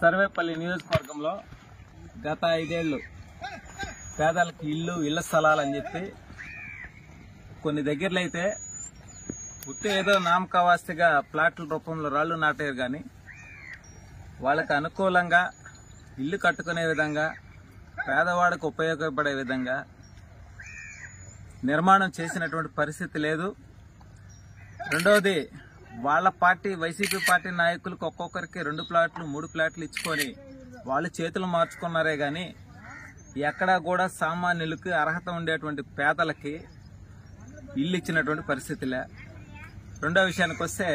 సర్వేపల్లి నియోజకవర్గంలో గత 5 ఏళ్లు పేదలకు ఇళ్ల స్థలాలని చెప్పి కొన్ని దగ్గరలో అయితే ఉత్తే ఏదో నామకావాస్తిగా ప్లాట్ల రూపంలో రాళ్లు నాటారు కానీ వాళ్ళకి అనుకూలంగా ఇల్లు కట్టుకునే విధంగా పేదవాడికి ఉపయోగపడే విధంగా నిర్మాణం చేసినటువంటి పరిస్థితి లేదు. రెండవది, వాళ్ళ పార్టీ వైసీపీ పార్టీ నాయకులకు ఒక్కొక్కరికి 2 ప్లాట్లు 3 ప్లాట్లు ఇచ్చుకొని వాళ్ళు చేతులు మార్చుకున్నారే గాని ఎక్కడా కూడా సామాన్యులకి అర్హత ఉండేటువంటి పేదలకి ఇల్లు ఇచ్చినటువంటి పరిస్థితిలే. రెండో విషయానికి వస్తే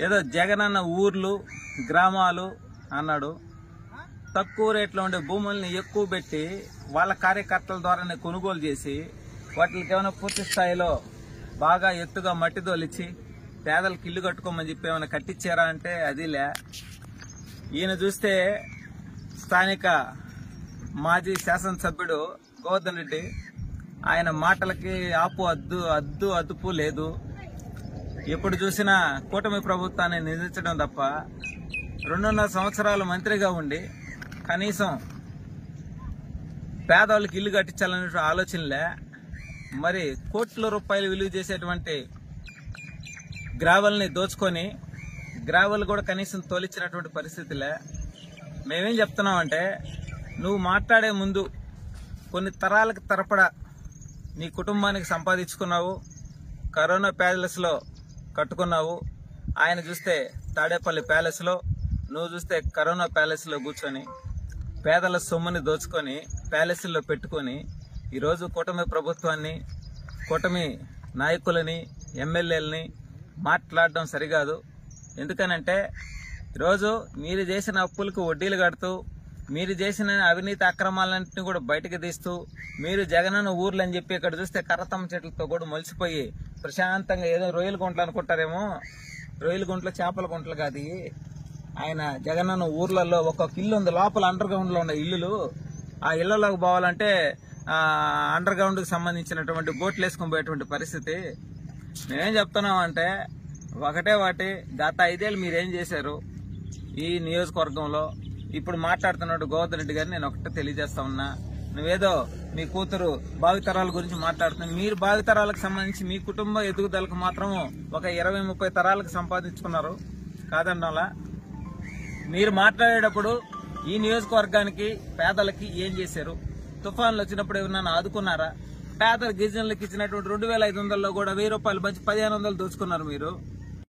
ఏదో జగనన్న ఊర్లు గ్రామాలు అన్నాడు. తక్కువ రేట్లో ఉండే భూముల్ని ఎక్కువ పెట్టి వాళ్ళ కార్యకర్తల ద్వారానే కొనుగోలు చేసి వాటికి ఏమైనా పూర్తి స్థాయిలో బాగా ఎత్తుగా మట్టి తోలిచ్చి పేదలకు ఇల్లు కట్టుకోమని చెప్పి ఏమైనా కట్టించారా అంటే అదిలే. ఈయన చూస్తే స్థానిక మాజీ శాసనసభ్యుడు గోవర్ధన్ రెడ్డి, ఆయన మాటలకి అదుపు లేదు. ఎప్పుడు చూసినా కూటమి ప్రభుత్వాన్ని నిందించడం తప్ప 2.5 సంవత్సరాలు మంత్రిగా ఉండి కనీసం పేదవాళ్ళకి ఇల్లు కట్టించాలనే ఆలోచనలే. మరి కోట్ల రూపాయలు విలువ చేసేటువంటి గ్రావెల్ని దోచుకొని గ్రావెల్ కూడా కనీసం తోలిచ్చినటువంటి పరిస్థితిలే. మేమేం చెప్తున్నామంటే, నువ్వు మాట్లాడే ముందు కొన్ని తరాలకు తరపడా నీ కుటుంబానికి సంపాదించుకున్నావు, కరోనా ప్యాలెస్లో కట్టుకున్నావు. ఆయన చూస్తే తాడేపల్లి ప్యాలెస్లో, నువ్వు చూస్తే కరోనా ప్యాలెస్లో కూర్చొని పేదల సొమ్ముని దోచుకొని ప్యాలెస్లో పెట్టుకొని ఈరోజు కూటమి ప్రభుత్వాన్ని, కూటమి నాయకులని, ఎమ్మెల్యేలని మాట్లాడడం సరికాదు. ఎందుకనంటే ఈరోజు మీరు చేసిన అప్పులకు వడ్డీలు కడుతూ, మీరు చేసిన అవినీతి అక్రమాలన్నింటినీ కూడా బయటకు తీస్తూ, మీరు జగనన్న ఊర్లు అని చెప్పి ఇక్కడ చూస్తే కర్రతమ్మ చెట్లతో కూడా మొలిసిపోయి ప్రశాంతంగా ఏదో రొయ్యల గుంటలు అనుకుంటారేమో, రొయ్యల గుంటలు చేపల గుంటలు కాదు. ఆయన జగనన్న ఊర్లలో ఒక్కొక్క ఇల్లు ఉంది, లోపల అండర్ గ్రౌండ్ లో ఉన్న ఇల్లులు. ఆ ఇళ్లలోకి పోవాలంటే అండర్ గ్రౌండ్ కి సంబంధించినటువంటి బోట్లు వేసుకొని పోయేటువంటి పరిస్థితి. మేమేం చెప్తున్నాం అంటే, వాటి గత 5 ఏళ్ళు మీరేం చేశారు ఈ నియోజకవర్గంలో? ఇప్పుడు మాట్లాడుతున్నట్టు గోవర్ధన్ రెడ్డి గారిని నేను ఒకటే తెలియజేస్తా ఉన్నా, నువ్వేదో మీ కూతురు భావితరాల గురించి మాట్లాడుతున్నా. మీరు భావితరాలకు సంబంధించి మీ కుటుంబ ఎదుగుదలకు మాత్రం ఒక 20-30 తరాలకు సంపాదించుకున్నారు కాదన్నాలా? మీరు మాట్లాడేటప్పుడు ఈ నియోజకవర్గానికి పేదలకి ఏం చేశారు? తుఫాన్లు వచ్చినప్పుడు ఏమన్నా ఆదుకున్నారా? పేద గిరిజనులకు ఇచ్చినటువంటి 2,500లో కూడా 1,000 రూపాయలు పంచి 1,500 దోచుకున్నారు మీరు.